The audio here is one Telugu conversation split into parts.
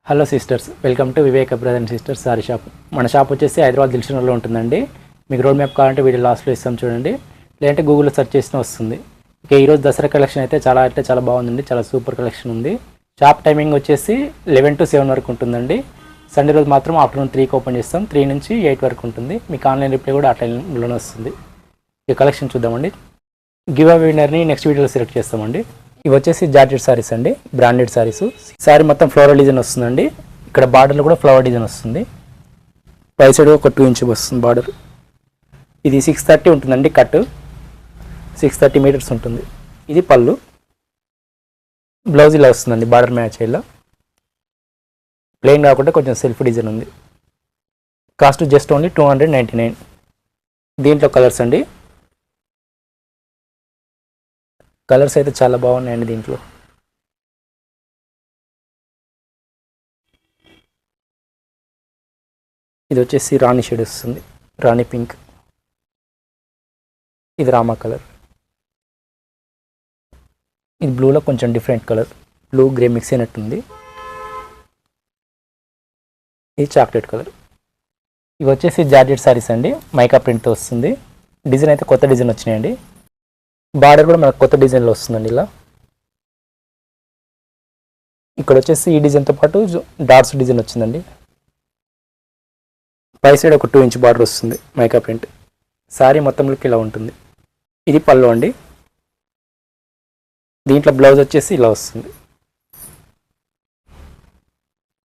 Hello sisters, welcome to Viveka brother and sisters sari shop. మన షాప్ వచ్చేసి హైదరాబాద్ దిల్షన్లో ఉంటుందండి. మీకు రోడ్ మ్యాప్ కావాలంటే వీడియో లాస్ట్లో ఇస్తాం చూడండి, లేదంటే గూగుల్లో సెర్చ్ చేసినా వస్తుంది. ఇక ఈరోజు దసరా కలెక్షన్ అయితే చాలా బాగుందండి, చాలా సూపర్ కలెక్షన్ ఉంది. షాప్ టైమింగ్ వచ్చేసి 11 to 7 వరకు ఉంటుందండి. సండే రోజు మాత్రం ఆఫ్టర్నూన్ 3కి ఓపెన్ చేస్తాం, 3 నుంచి 8 వరకు ఉంటుంది. మీకు ఆన్లైన్ రిప్లై కూడా ఆ టైంలోనే వస్తుంది. ఇక కలెక్షన్ చూద్దామండి. గివ్ అవే విన్నర్ని నెక్స్ట్ వీడియోలో సెలెక్ట్ చేస్తామండి. ఇవి వచ్చేసి జార్జెట్ సారీస్ అండి, బ్రాండెడ్ సారీస్. సారీ మొత్తం ఫ్లోరల్ డిజైన్ వస్తుందండి. ఇక్కడ బార్డర్లో కూడా ఫ్లవర్ డిజైన్ వస్తుంది. పై సైడ్ ఒక 2 ఇంచ్ వస్తుంది బార్డర్. ఇది 630 ఉంటుందండి, కట్ 630 మీటర్స్ ఉంటుంది. ఇది పళ్ళు. బ్లౌజ్ ఇలా వస్తుందండి, బార్డర్ మ్యాచ్ ఇలా ప్లెయిన్ కాకుండా కొంచెం సెల్ఫ్ డిజైన్ ఉంది. Cost just only 299. దీంట్లో కలర్స్ అండి, కలర్స్ అయితే చాలా బాగున్నాయండి. దీంట్లో ఇది వచ్చేసి రాణి షేడ్ వస్తుంది, రాణి పింక్. ఇది రామా కలర్. ఇది బ్లూలో కొంచెం different colour, blue grey mix అయినట్టుంది. ఇది చాక్లెట్ కలర్. ఇవి వచ్చేసి జార్జెట్ సారీస్ అండి, మైకా ప్రింట్తో వస్తుంది. డిజైన్ అయితే కొత్త డిజైన్ వచ్చినాయండి. బార్డర్ కూడా మనకు కొత్త డిజైన్లో వస్తుందండి ఇలా. ఇక్కడ వచ్చేసి ఈ డిజైన్తో పాటు డాట్స్ డిజైన్ వచ్చిందండి. పై సైడ్ ఒక 2 ఇంచ్ బార్డర్ వస్తుంది, మైకా ప్రింట్. సారీ మొత్తంలోకి ఇలా ఉంటుంది. ఇది పళ్ళు అండి. దీంట్లో బ్లౌజ్ వచ్చేసి ఇలా వస్తుంది.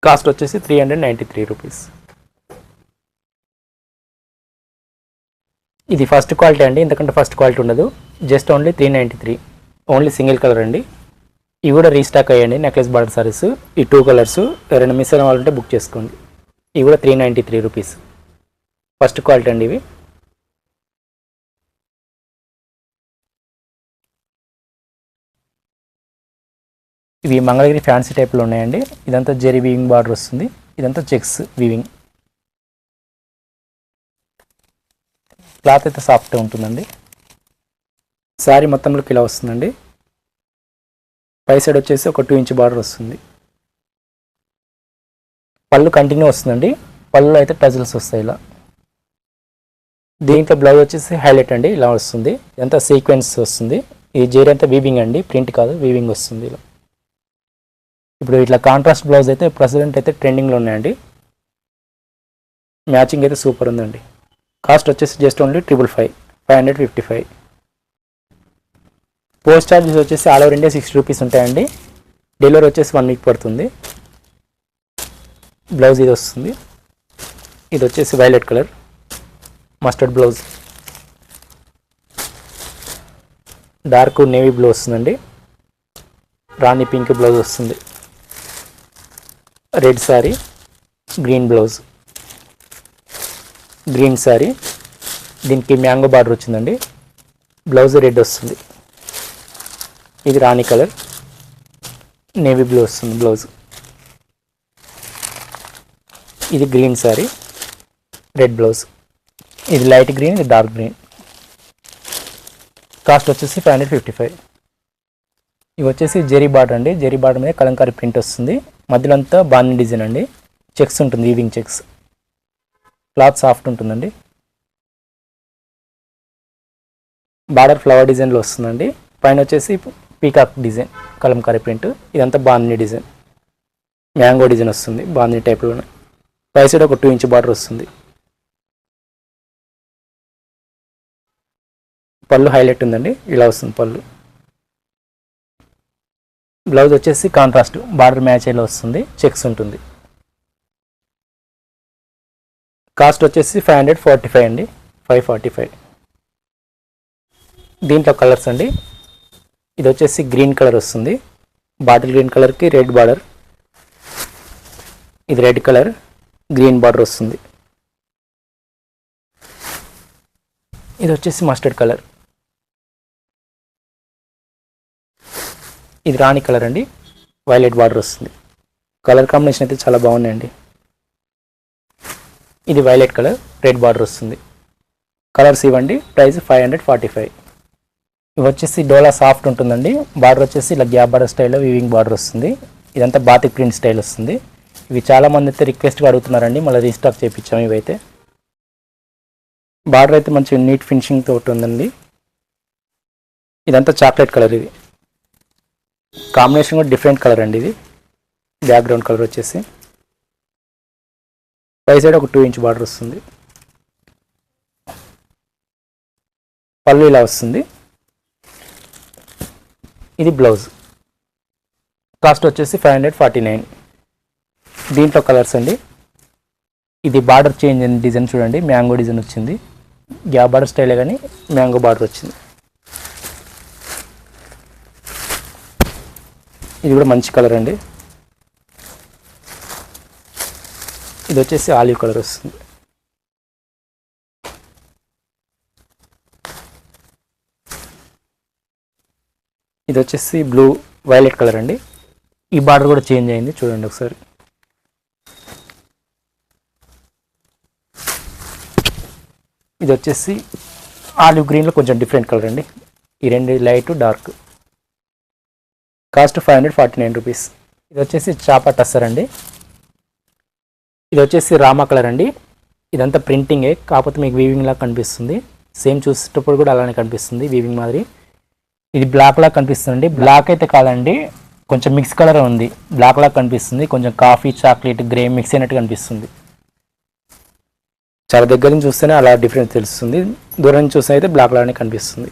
కాస్ట్ వచ్చేసి 393 రూపీస్. ఇది ఫస్ట్ క్వాలిటీ అండి, ఎందుకంటే ఫస్ట్ క్వాలిటీ ఉండదు. Just only 393, only single colour అండి. ఇవి కూడా రీస్టాక్ అయ్యండి, నెక్లెస్ బార్డర్ సారీస్. ఈ 2 కలర్స్ ఎవరైనా మిస్ అయిన వాళ్ళు ఉంటే బుక్ చేసుకోండి. ఇవి కూడా 393 రూపీస్. ఫస్ట్ క్వాలిటీ అండి ఇవి. ఇవి మంగళగిరి ఫ్యాన్సీ టైప్లో ఉన్నాయండి. ఇదంతా జెరీ వీవింగ్ బార్డర్ వస్తుంది, ఇదంతా చెక్స్ వీవింగ్. క్లాత్ అయితే సాఫ్ట్గా ఉంటుందండి. శారీ మొత్తంలోకి ఇలా వస్తుందండి. పై సైడ్ వచ్చేసి ఒక 2 ఇంచ్ బార్డర్ వస్తుంది. పళ్ళు కంటిన్యూ వస్తుందండి. పళ్ళు అయితే టజిల్స్ వస్తాయి ఇలా. దీంట్లో బ్లౌజ్ వచ్చేసి హైలైట్ అండి, ఇలా వస్తుంది. ఇదంతా సీక్వెన్స్ వస్తుంది. ఈ జెరీ అంతా వీవింగ్ అండి, ప్రింట్ కాదు, వీవింగ్ వస్తుంది ఇలా. ఇప్పుడు ఇట్లా కాంట్రాస్ట్ బ్లౌజ్ అయితే ప్రెసెంట్ అయితే ట్రెండింగ్లో ఉన్నాయండి. మ్యాచింగ్ అయితే సూపర్ ఉందండి. కాస్ట్ వచ్చేసి జస్ట్ ఓన్లీ 555. పోస్ట్ చార్జెస్ వచ్చేసి ఆల్ ఓవర్ ఇండియా 60 రూపీస్ ఉంటాయండి. డెలివరీ వచ్చేసి 1 వీక్ పడుతుంది. బ్లౌజ్ ఇది వస్తుంది. ఇది వచ్చేసి violet colour, mustard blouse. Dark navy blue వస్తుందండి. రాణి పింక్ బ్లౌజ్ వస్తుంది. Red sari, green blouse, green sari. దీనికి మ్యాంగో బార్డర్ వచ్చిందండి. బ్లౌజ్ రెడ్ వస్తుంది. ఇది రాణి కలర్, నేవీ బ్లూ వస్తుంది బ్లౌజ్. ఇది గ్రీన్ శారీ, రెడ్ బ్లౌజ్. ఇది లైట్ గ్రీన్, ఇది డార్క్ గ్రీన్. కాస్ట్ వచ్చేసి 555. ఇవి వచ్చేసి జెరీ బార్డర్ అండి. జెరీ బార్డర్ మీద కలంకారీ ప్రింట్ వస్తుంది. మధ్యలో అంతా బాందిని డిజైన్ అండి, చెక్స్ ఉంటుంది, వీవింగ్ చెక్స్. క్లాత్ సాఫ్ట్ ఉంటుందండి. బార్డర్ ఫ్లవర్ డిజైన్లో వస్తుందండి. పైన వచ్చేసి పీకాక్ డిజైన్, కలంకారీ ప్రింట్. ఇదంతా బాందిని డిజైన్, మ్యాంగో డిజైన్ వస్తుంది బాందిని టైప్లోనే. పై సైడ్ ఒక 2 ఇంచ్ బార్డర్ వస్తుంది. పళ్ళు హైలైట్ ఉందండి, ఇలా వస్తుంది పళ్ళు. బ్లౌజ్ వచ్చేసి కాంట్రాస్ట్ బార్డర్ మ్యాచ్ అయ్యేలా వస్తుంది, చెక్స్ ఉంటుంది. కాస్ట్ వచ్చేసి 545 అండి, 545. దీంట్లో కలర్స్ అండి. ఇది వచ్చేసి గ్రీన్ కలర్ వస్తుంది, బాటిల్ గ్రీన్ కలర్కి రెడ్ బార్డర్. ఇది రెడ్ కలర్, గ్రీన్ బార్డర్ వస్తుంది. ఇది వచ్చేసి మస్టర్డ్ కలర్. ఇది రాణి కలర్ అండి, వైలెట్ బార్డర్ వస్తుంది. కలర్ కాంబినేషన్ అయితే చాలా బాగున్నాయండి. ఇది వైలెట్ కలర్, రెడ్ బార్డర్ వస్తుంది. కలర్స్ ఇవ్వండి. ప్రైస్ 545. ఇవి వచ్చేసి డోలా సాఫ్ట్ ఉంటుందండి. బార్డర్ వచ్చేసి ఇలా గ్యాప్ బార్డర్ స్టైల్లో వీవింగ్ బార్డర్ వస్తుంది. ఇదంతా బాతిక్ ప్రింట్ స్టైల్ వస్తుంది. ఇవి చాలామంది అయితే రిక్వెస్ట్గా అడుగుతున్నారండి, మళ్ళీ రీస్టాక్ చేయించాము. ఇవైతే బార్డర్ అయితే మంచి నీట్ ఫినిషింగ్ తోటి ఉందండి. ఇదంతా చాక్లెట్ కలర్, ఇది కాంబినేషన్ కూడా డిఫరెంట్ కలర్ అండి. ఇది బ్యాక్గ్రౌండ్ కలర్ వచ్చేసి పై సైడ్ ఒక 2 ఇంచ్ బార్డర్ వస్తుంది. పళ్ళు ఇలా వస్తుంది. ఇది బ్లౌజ్. కాస్ట్ వచ్చేసి 549. దీంట్లో కలర్స్ అండి. ఇది బార్డర్ చేంజ్ అయిన డిజైన్ చూడండి, మ్యాంగో డిజైన్ వచ్చింది. గ్యాప్ బార్డర్ స్టైలే కానీ మ్యాంగో బార్డర్ వచ్చింది. ఇది కూడా మంచి కలర్ అండి. ఇది వచ్చేసి ఆలివ్ కలర్ వస్తుంది. ఇది వచ్చేసి బ్లూ వైలెట్ కలర్ అండి. ఈ బార్డర్ కూడా చేంజ్ అయింది చూడండి ఒకసారి. ఇది వచ్చేసి ఆలివ్ గ్రీన్లో కొంచెం డిఫరెంట్ కలర్ అండి. ఈ రెండు లైట్ డార్క్. Cost 549 rupees. ఇది వచ్చేసి చాపా టస్సర్ అండి. ఇది వచ్చేసి రామా కలర్ అండి. ఇదంతా ప్రింటింగే, కాకపోతే మీకు వీవింగ్ లాగా కనిపిస్తుంది. సేమ్ చూసేటప్పుడు కూడా అలానే కనిపిస్తుంది, వీవింగ్ మాదిరి. ఇది బ్లాక్ లాగా కనిపిస్తుంది. బ్లాక్ అయితే కాదండి, కొంచెం మిక్స్ కలర్ ఉంది. బ్లాక్ లాగా కనిపిస్తుంది, కొంచెం కాఫీ చాక్లెట్ గ్రే మిక్స్ అయినట్టు కనిపిస్తుంది. చాలా దగ్గర నుంచి చూస్తేనే అలా డిఫరెన్స్ తెలుస్తుంది, దూరం నుంచి చూస్తే అయితే బ్లాక్ లాగానే కనిపిస్తుంది.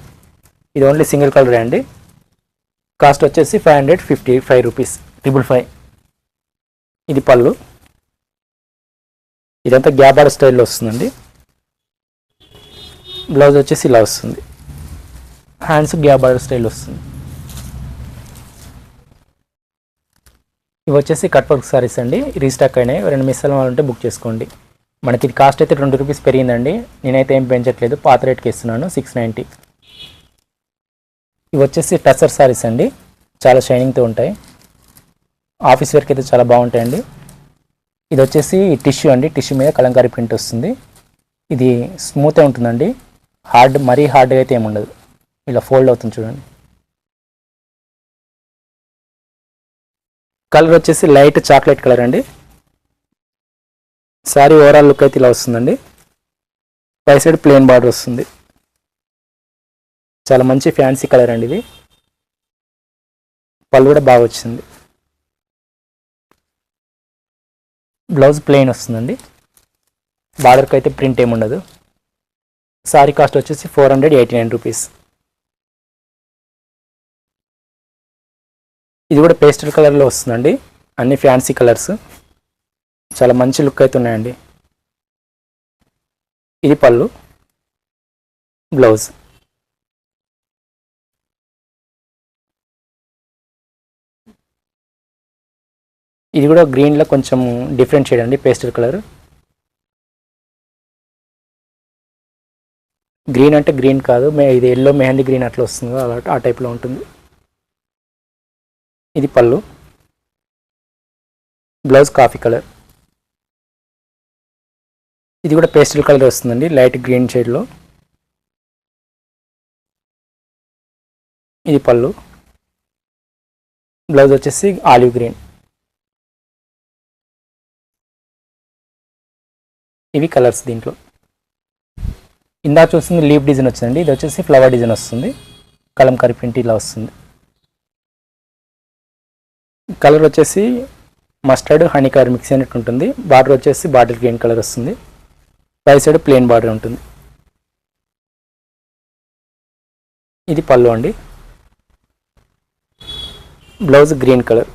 ఇది ఓన్లీ సింగిల్ కలరే అండి. కాస్ట్ వచ్చేసి 555 రూపీస్, 555. ఇది పళ్ళు. ఇదంతా గ్యాప్ బార్డర్ స్టైల్లో వస్తుందండి. బ్లౌజ్ వచ్చేసి ఇలా వస్తుంది. హ్యాండ్స్ గ్యాప్ బార్డర్ స్టైల్ వస్తుంది. ఇవి వచ్చేసి కట్ వర్క్ సారీస్ అండి, రీస్టాక్ అయినాయి. 2 మిస్ అవ్వాలంటే బుక్ చేసుకోండి. మనకి ఇది కాస్ట్ అయితే 2 రూపీస్ పెరిగిందండి. నేనైతే ఏం పెంచట్లేదు, పాత రేట్కి ఇస్తున్నాను, 690. ఇవి వచ్చేసి టసర్ సారీస్ అండి, చాలా షైనింగ్తో ఉంటాయి. ఆఫీస్ వేర్కి అయితే చాలా బాగుంటాయండి. ఇది వచ్చేసి టిష్యూ అండి, టిష్యూ మీద కలంకారీ ప్రింట్ వస్తుంది. ఇది స్మూత్గా ఉంటుందండి, మరీ హార్డ్గా అయితే ఏముండదు. ఇలా ఫోల్డ్ అవుతుంది చూడండి. కలర్ వచ్చేసి లైట్ చాక్లెట్ కలర్ అండి. సారీ ఓవరాల్ లుక్ అయితే ఇలా వస్తుందండి. పై సైడ్ ప్లెయిన్ బార్డర్ వస్తుంది. చాలా మంచి ఫ్యాన్సీ కలర్ అండి ఇది. పళ్ళు కూడా బాగా వచ్చింది. బ్లౌజ్ ప్లెయిన్ వస్తుందండి, బార్డర్కి అయితే ప్రింట్ ఏముండదు. సారీ కాస్ట్ వచ్చేసి 489 రూపీస్. ఇది కూడా పేస్టల్ కలర్లో వస్తుందండి, అన్ని ఫ్యాన్సీ కలర్స్, చాలా మంచి లుక్ అయితే ఉన్నాయండి. ఇది పళ్ళు, బ్లౌజ్. ఇది కూడా గ్రీన్లో కొంచెం డిఫరెంట్ షేడ్ అండి, పేస్టల్ కలర్. గ్రీన్ అంటే గ్రీన్ కాదు, ఇది ఎల్లో మెహందీ గ్రీన్ అట్లా వస్తుంది, అలా ఆ టైప్లో ఉంటుంది. ఇది పళ్ళు, బ్లౌజ్ కాఫీ కలర్. ఇది కూడా పేస్టల్ కలర్ వస్తుందండి, లైట్ గ్రీన్ షేడ్లో. ఇది పళ్ళు, బ్లౌజ్ వచ్చేసి ఆలివ్ గ్రీన్. ఇవి కలర్స్ దీంట్లో. ఇందా చూస్తుంది లీఫ్ డిజైన్ వచ్చిందండి, ఇది వచ్చేసి ఫ్లవర్ డిజైన్ వస్తుంది, కలంకారీ ప్రింట్ ఇలా వస్తుంది. కలర్ వచ్చేసి మస్టర్డ్ హనీ కలర్ మిక్స్ అయినట్టు ఉంటుంది. బార్డర్ వచ్చేసి బాటిల్ గ్రీన్ కలర్ వస్తుంది. పై సైడ్ ప్లెయిన్ బార్డర్ ఉంటుంది. ఇది పళ్ళు అండి, బ్లౌజ్ గ్రీన్ కలర్.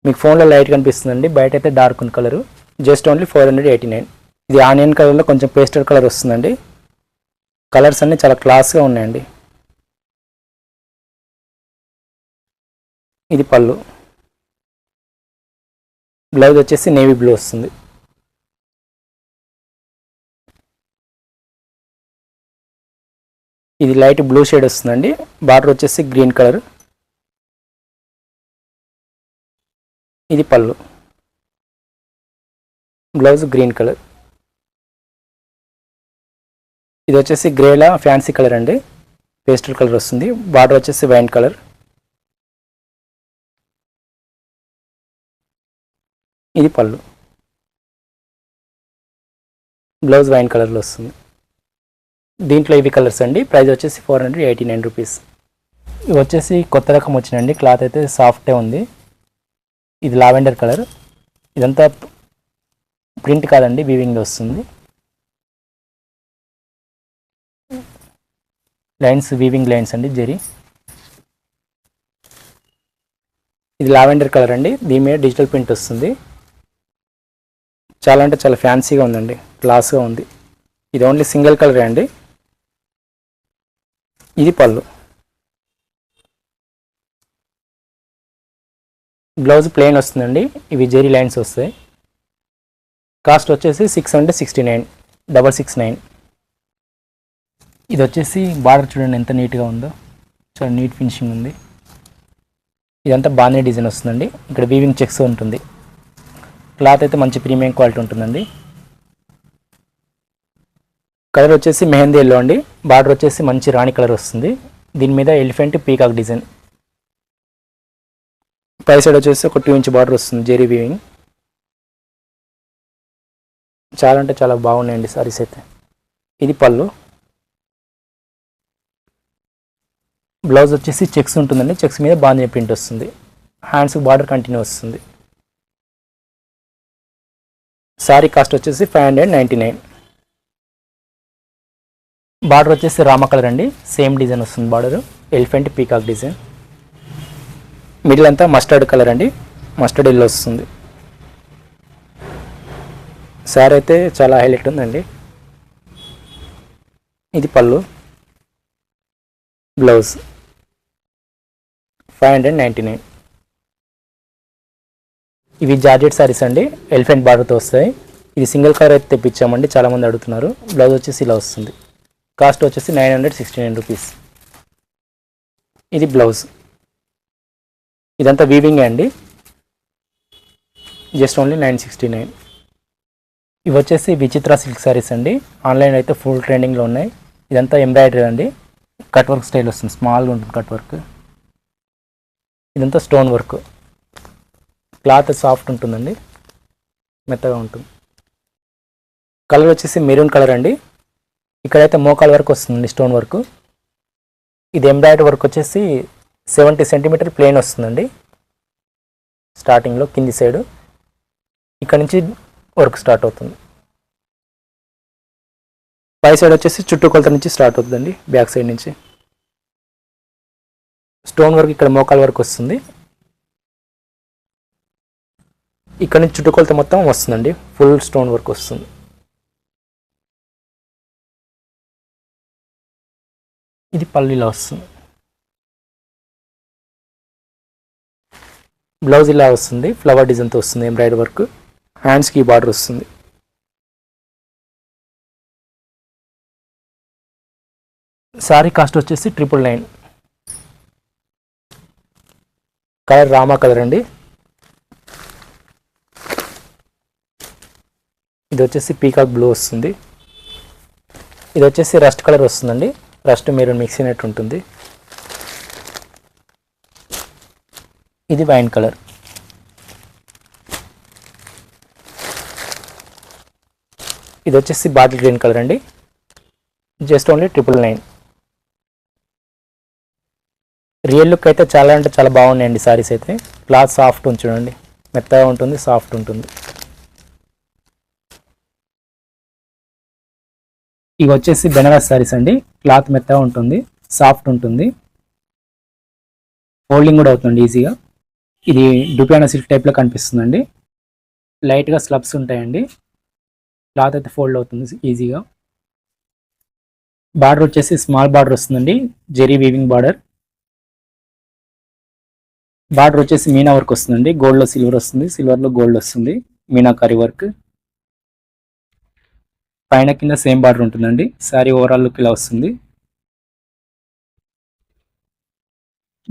మీకు ఫోన్లో లైట్ కనిపిస్తుందండి, బయట అయితే డార్క్ ఉంది కలరు. Just only 489. ఇది ఆనియన్ కలర్లో కొంచెం పేస్టల్ కలర్ వస్తుందండి. కలర్స్ అన్నీ చాలా క్లాస్గా ఉన్నాయండి. ఇది పళ్ళు, బ్లౌజ్ వచ్చేసి నేవీ బ్లూ వస్తుంది. ఇది లైట్ బ్లూ షేడ్ వస్తుందండి, బార్డర్ వచ్చేసి గ్రీన్ కలర్. ఇది పళ్ళు, బ్లౌజ్ గ్రీన్ కలర్. ఇది వచ్చేసి గ్రేలా ఫ్యాన్సీ కలర్ అండి, పేస్టల్ కలర్ వస్తుంది. బార్డర్ వచ్చేసి వైన్ కలర్. ఇది పళ్ళు. బ్లౌజ్ వైన్ కలర్లో వస్తుంది. దీంట్లో ఇవి కలర్స్ అండి. ప్రైస్ వచ్చేసి 489 రూపీస్. ఇవి వచ్చేసి కొత్త రకం వచ్చినండి. క్లాత్ అయితే సాఫ్టే ఉంది. ఇది లావెండర్ కలర్. ఇదంతా ప్రింట్ కాదండి, వీవింగ్ వస్తుంది. లైన్స్ వీవింగ్ లైన్స్ అండి, జెరీ. ఇది లావెండర్ కలర్ అండి. దీని మీద డిజిటల్ ప్రింట్ వస్తుంది. చాలా అంటే చాలా ఫ్యాన్సీగా ఉందండి, క్లాస్గా ఉంది. ఇది ఓన్లీ సింగిల్ కలరే అండి. ఇది పళ్ళు. బ్లౌజ్ ప్లెయిన్ వస్తుందండి. ఇవి జెరీ లైన్స్ వస్తాయి. కాస్ట్ వచ్చేసి 669, 669. ఇది వచ్చేసి బార్డర్ చూడండి ఎంత నీట్గా ఉందో, చాలా నీట్ ఫినిషింగ్ ఉంది. ఇదంతా బాగానే డిజైన్ వస్తుందండి. ఇక్కడ వీవింగ్ చెక్స్ ఉంటుంది. క్లాత్ అయితే మంచి ప్రీమియం క్వాలిటీ ఉంటుందండి. కలర్ వచ్చేసి మెహందీ ఎల్లో అండి. బార్డర్ వచ్చేసి మంచి రాణి కలర్ వస్తుంది. దీని మీద ఎలిఫెంట్ పీకాక్ డిజైన్. పై సైడ్ వచ్చేసి ఒక 2 ఇంచ్ బార్డర్ వస్తుంది, జెరీ వీవింగ్. చాలా అంటే చాలా బాగున్నాయండి సారీస్ అయితే. ఇది పళ్ళు. బ్లౌజ్ వచ్చేసి చెక్స్ ఉంటుందండి. చెక్స్ మీద బాగానే ప్రింట్ వస్తుంది. హ్యాండ్స్ బార్డర్ కంటిన్యూ వస్తుంది. సారీ కాస్ట్ వచ్చేసి 599. బార్డర్ వచ్చేసి రామ కలర్ అండి. సేమ్ డిజైన్ వస్తుంది. Border elephant peacock design. Middle అంతా మస్టర్డ్ కలర్ అండి, మస్టర్డ్ ఎల్లో వస్తుంది. సారీ అయితే చాలా హైలైట్ ఉందండి. ఇది పళ్ళు. బ్లౌజ్ 599. ఇవి జార్జెట్ సారీస్ అండి, ఎలిఫెంట్ బార్డర్తో వస్తాయి. ఇది సింగిల్ కలర్ అయితే తెప్పించామండి, చాలామంది అడుగుతున్నారు. బ్లౌజ్ వచ్చేసి ఇలా వస్తుంది. కాస్ట్ వచ్చేసి 969 రూపీస్. ఇది బ్లౌజ్. ఇదంతా వీవింగ్ అండి, జస్ట్ ఓన్లీ 969. ఇవి వచ్చేసి విచిత్ర సిల్క్ సారీస్ అండి. ఆన్లైన్ అయితే ఫుల్ ట్రెండింగ్లో ఉన్నాయి. ఇదంతా ఎంబ్రాయిడరీ అండి, కట్ వర్క్ స్టైల్ వస్తుంది. స్మాల్గా ఉంటుంది కట్ వర్క్. ఇదంతా స్టోన్ వర్క్. క్లాత్ సాఫ్ట్ ఉంటుందండి, మెత్తగా ఉంటుంది. కలర్ వచ్చేసి మెరూన్ కలర్ అండి. ఇక్కడైతే మోకాల్ వర్క్ వస్తుందండి, స్టోన్ వర్క్. ఇది ఎంబ్రాయిడరీ వర్క్ వచ్చేసి 70 సెంటీమీటర్ ప్లెయిన్ వస్తుందండి. స్టార్టింగ్లో కింది సైడు ఇక్కడ నుంచి వర్క్ స్టార్ట్ అవుతుంది. పై సైడ్ వచ్చేసి చుట్టుకొలత నుంచి స్టార్ట్ అవుతుందండి, బ్యాక్ సైడ్ నుంచి. స్టోన్ వర్క్ ఇక్కడ మోకాల్ వర్క్ వస్తుంది. ఇక్కడ నుంచి చుట్టుకొలత మొత్తం వస్తుందండి, ఫుల్ స్టోన్ వర్క్ వస్తుంది. ఇది పల్లీలో వస్తుంది. బ్లౌజ్ ఇలా వస్తుంది, ఫ్లవర్ డిజైన్తో వస్తుంది, ఎంబ్రాయిడరీ వర్క్. హ్యాండ్స్కి బార్డర్ వస్తుంది. సారీ కాస్ట్ వచ్చేసి 999. కలర్ రామా కలర్ అండి. ఇది వచ్చేసి పీకాక్ బ్లూ వస్తుంది. ఇది వచ్చేసి రస్ట్ కలర్ వస్తుందండి. రస్ట్ మెరూన్ మిక్స్ అయినట్టు ఉంటుంది. ఇది వైన్ కలర్. ఇది వచ్చేసి బాటిల్ గ్రీన్ కలర్ అండి. Just only 999. రియల్ లుక్ అయితే చాలా అంటే చాలా బాగున్నాయండి సారీస్ అయితే. క్లాత్ సాఫ్ట్ ఉంది చూడండి, మెత్తగా ఉంటుంది, సాఫ్ట్ ఉంటుంది. ఇవి వచ్చేసి బెనారస్ సారీస్ అండి. క్లాత్ మెత్తగా ఉంటుంది, సాఫ్ట్ ఉంటుంది, ఫోల్డింగ్ కూడా అవుతుంది ఈజీగా. ఇది డుపియానా సిల్క్ టైప్లో కనిపిస్తుందండి. లైట్గా స్లబ్స్ ఉంటాయండి. క్లాత్ అయితే ఫోల్డ్ అవుతుంది ఈజీగా. బార్డర్ వచ్చేసి స్మాల్ బార్డర్ వస్తుందండి, జెరీ వీవింగ్ బార్డర్. బార్డర్ వచ్చేసి మీనా వర్క్ వస్తుందండి. గోల్డ్లో సిల్వర్ వస్తుంది, సిల్వర్లో గోల్డ్ వస్తుంది, మీనాకారి వర్క్. పైన కింద సేమ్ బార్డర్ ఉంటుందండి. శారీ ఓవరాల్ లుక్ ఇలా వస్తుంది.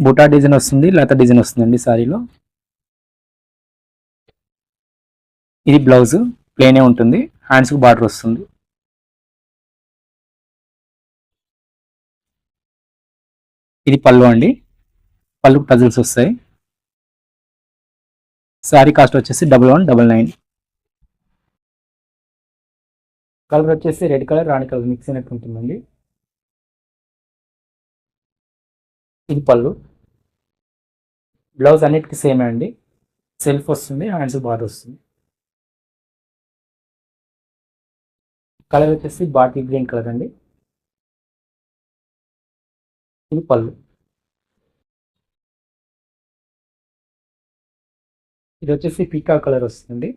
బుటా డిజైన్ వస్తుంది, లత డిజైన్ వస్తుందండి శారీలో. ఇది బ్లౌజ్ ప్లేనే ఉంటుంది, హ్యాండ్స్కి బార్డర్ వస్తుంది. ఇది పళ్ళు అండి. పళ్ళుకు టజిల్స్ వస్తాయి. శారీ కాస్ట్ వచ్చేసి 1199. కలర్ వచ్చేసి రెడ్ కలర్ రాణి కలర్ మిక్స్ అయినట్టు ఉంటుందండి. ఇది పళ్ళు. బ్లౌజ్ అన్నిటికీ సేమే అండి. సెల్ఫ్ వస్తుంది, హ్యాండ్స్ బార్ వస్తుంది. కలర్ వచ్చేసి బాటిల్ గ్రీన్ కలర్ అండి. ఇది పళ్ళు. ఇది వచ్చేసి పీకా కలర్ వస్తుంది.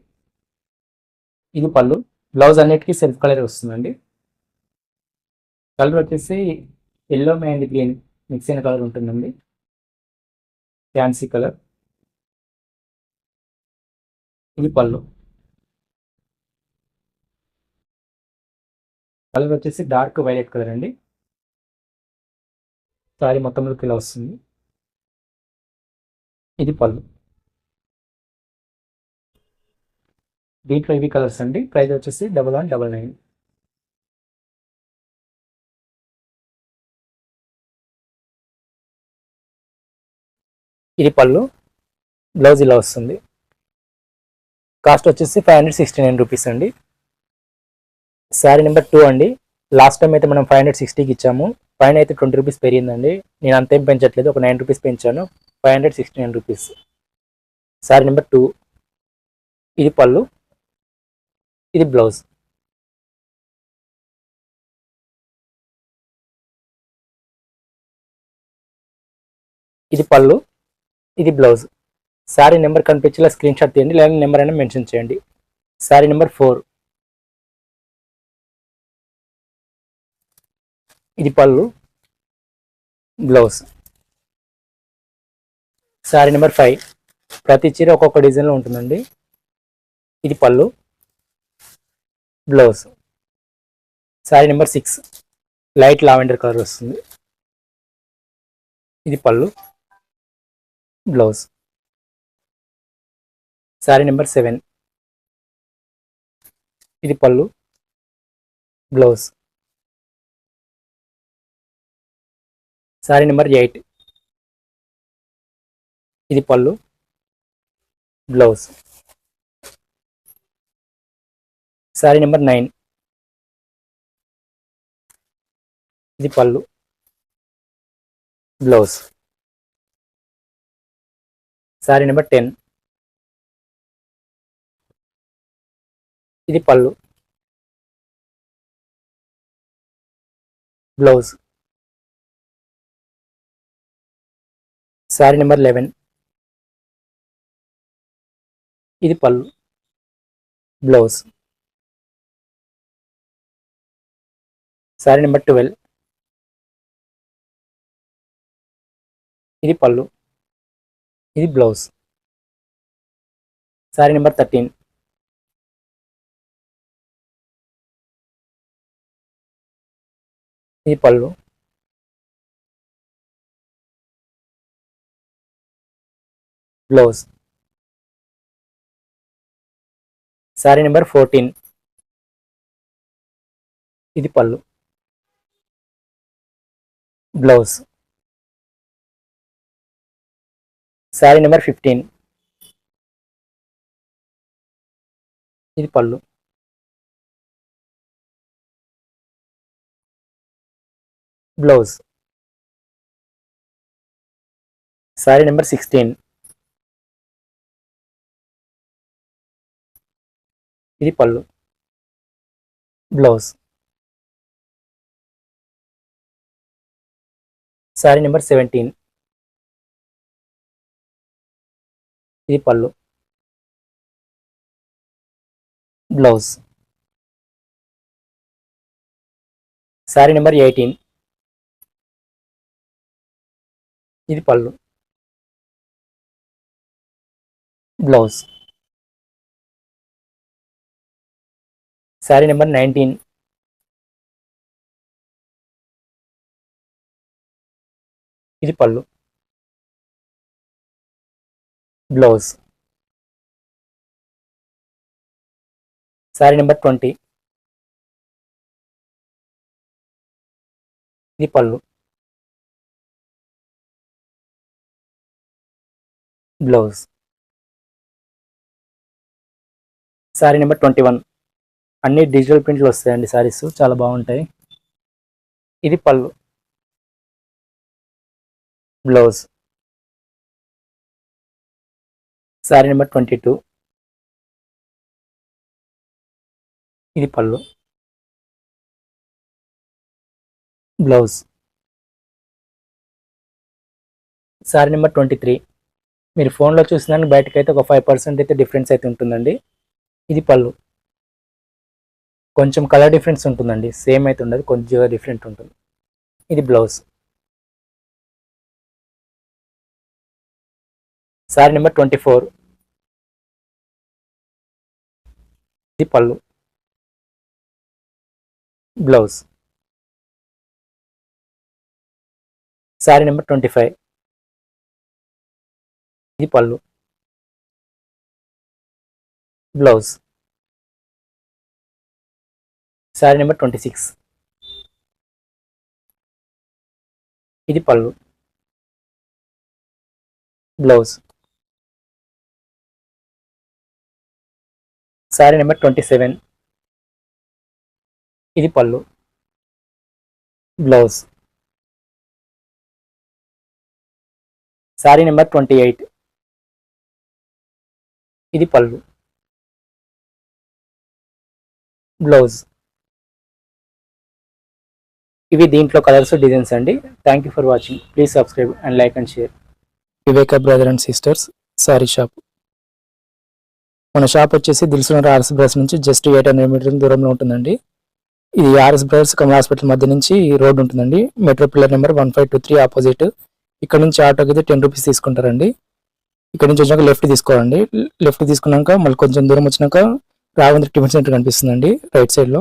ఇది పళ్ళు. బ్లౌజ్ అన్నిటికీ సెల్ఫ్ కలర్ వస్తుందండి. కలర్ వచ్చేసి ఎల్లో అండ్ గ్రీన్ మిక్స్ అయిన కలర్ ఉంటుందండి. Fancy colour. ఇది పళ్ళు. కలర్ వచ్చేసి డార్క్ వైలెట్ కలర్ అండి. సారీ మొత్తంలోకి ఇలా వస్తుంది. ఇది పళ్ళు. దీంట్లో ఇవి కలర్స్ అండి. ప్రైస్ వచ్చేసి 1199. ఇది పళ్ళు. బ్లౌజ్ ఇలా వస్తుంది. కాస్ట్ వచ్చేసి 569 రూపీస్ అండి. శారీ నెంబర్ 2 అండి. లాస్ట్ టైం అయితే మనం 560కి ఇచ్చాము. పైన అయితే 20 రూపీస్ పెరిగిందండి. నేను అంతేం పెంచట్లేదు, ఒక 9 రూపీస్ పెంచాను. 569 రూపీస్. శారీ నెంబర్ 2. ఇది పళ్ళు. ఇది బ్లౌజ్. ఇది పళ్ళు. ఇది బ్లౌజ్. శారీ నెంబర్ కనిపించేలా స్క్రీన్ షాట్ తీయండి, లేదా నెంబర్ అయినా మెన్షన్ చేయండి. శారీ నెంబర్ 4. ఇది పళ్ళు. బ్లౌజ్. శారీ నెంబర్ 5. ప్రతి చీర ఒక్కొక్క డిజైన్లో ఉంటుందండి. ఇది పళ్ళు. Blouse. Sari number 6. Light lavender colour వస్తుంది. ఇది పళ్ళు. బ్లౌజ్. శారీ నెంబర్ 7. ఇది పళ్ళు. బ్లౌజ్. శారీ నెంబర్ 8. ఇది పళ్ళు. బ్లౌజ్. శారీ నెంబర్ 9. ఇది పళ్ళు. బ్లౌజ్. శారీ నెంబర్ 10. ఇది పళ్ళు. బ్లౌజ్. శారీ నెంబర్ 11. ఇది పళ్ళు. బ్లౌజ్. శారీ నెంబర్ 12. ఇది పళ్ళు. ఇది బ్లౌజ్. శారీ నెంబర్ 13. ఇది పళ్ళు. బ్లౌజ్. శారీ నెంబర్ 14. ఇది పళ్ళు. బ్లౌజ్. శారీ నెంబర్ 15. ఇది పళ్ళు. బ్లౌజ్. శారీ నెంబర్ 16. ఇది పళ్ళు. బ్లౌజ్. శారీ నెంబర్ 17. ఇది పళ్ళు. బ్లౌజ్. శారీ నెంబర్ 18. ఇది పళ్ళు. బ్లౌజ్. శారీ నెంబర్ 19. ఇది పళ్ళు. బ్లౌజ్. శారీ నెంబర్ 20. ఇది పళ్ళు. బ్లౌజ్. శారీ నెంబర్ 21. అన్ని డిజిటల్ ప్రింట్లు వస్తాయండి శారీస్, చాలా బాగుంటాయి. ఇది పళ్ళు, బ్లౌజ్. శారీ నెంబర్ 22. ఇది పళ్ళు, బ్లౌజ్. శారీ నెంబర్ 23. మీరు ఫోన్లో చూసినాను బయటకైతే ఒక 5% అయితే డిఫరెన్స్ అయితే ఉంటుందండి. ఇది పళ్ళు, కొంచెం కలర్ డిఫరెన్స్ ఉంటుందండి, సేమ్ అయితే ఉండదు, కొంచెం డిఫరెంట్ ఉంటుంది. ఇది బ్లౌజ్. శారీ నెంబర్ 24. ఇది పళ్ళు, బ్లౌజ్. శారీ నెంబర్ 25. ఇది పళ్ళు, బ్లౌజ్. శారీ నెంబర్ 26. ఇది పళ్ళు, బ్లౌజ్. శారీ నెంబర్ 27. ఇది పళ్ళు, బ్లౌజ్. శారీ నెంబర్ 28. ఇది పళ్ళు, బ్లౌజ్. ఇవి దీంట్లో కలర్స్, డిజైన్స్ అండి. Thank you for watching. Please subscribe and like and share. Viveka brother and sisters sari shop. మన షాప్ వచ్చేసి దిల్సునగర్ ఆర్ఎస్ బ్రదర్స్ నుంచి జస్ట్ 800 మీటర్ల దూరంలో ఉంటుందండి. ఇది ఆర్ఎస్ బ్రదర్స్ కమల్ హాస్పిటల్ మధ్య నుంచి రోడ్ ఉంటుందండి. Metro pillar number 1523 opposite. ఇక్కడ నుంచి ఆటోకి అయితే 10 రూపీస్ తీసుకుంటారండి. ఇక్కడ నుంచి వచ్చాక లెఫ్ట్ తీసుకోవాలండి. లెఫ్ట్ తీసుకున్నాక మళ్ళీ కొంచెం దూరం వచ్చినాక రాఘవేంద్ర టిఫిన్ సెంటర్ కనిపిస్తుందండి రైట్ సైడ్ లో.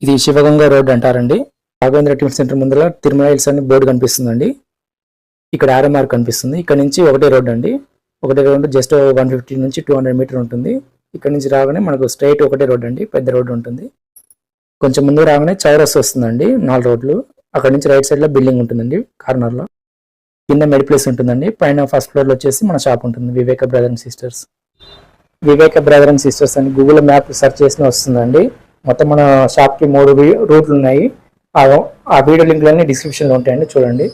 ఇది శివగంగా రోడ్ అంటారండి. రాఘవేంద్ర టిఫిన్ సెంటర్ ముందర తిరుమల హిల్స్ అని బోర్డు కనిపిస్తుందండి. ఇక్కడ ఆర్ఎంఆర్ కనిపిస్తుంది. ఇక్కడ నుంచి ఒకటే రోడ్ అండి. ఒకటే రోడ్ జస్ట్ 150 నుంచి 200 మీటర్ ఉంటుంది. ఇక్కడ నుంచి రాగానే మనకు స్ట్రైట్ ఒకటే రోడ్ అండి, పెద్ద రోడ్ ఉంటుంది. కొంచెం ముందు రాగానే చౌరస్ వస్తుందండి, 4 రోడ్లు. అక్కడ నుంచి రైట్ సైడ్ లో బిల్డింగ్ ఉంటుందండి కార్నర్ లో. కింద మెడి ప్లేస్ ఉంటుందండి. పైన ఫస్ట్ ఫ్లోర్ లో వచ్చేసి మన షాప్ ఉంటుంది, Viveka brother and sisters. Viveka brother and sisters అని గూగుల్ మ్యాప్ సెర్చ్ చేసిన వస్తుందండి. మొత్తం మన షాప్ కి 3 రూట్లు ఉన్నాయి. ఆ వీడియో లింక్లన్నీ డిస్క్రిప్షన్ లో ఉంటాయండి, చూడండి.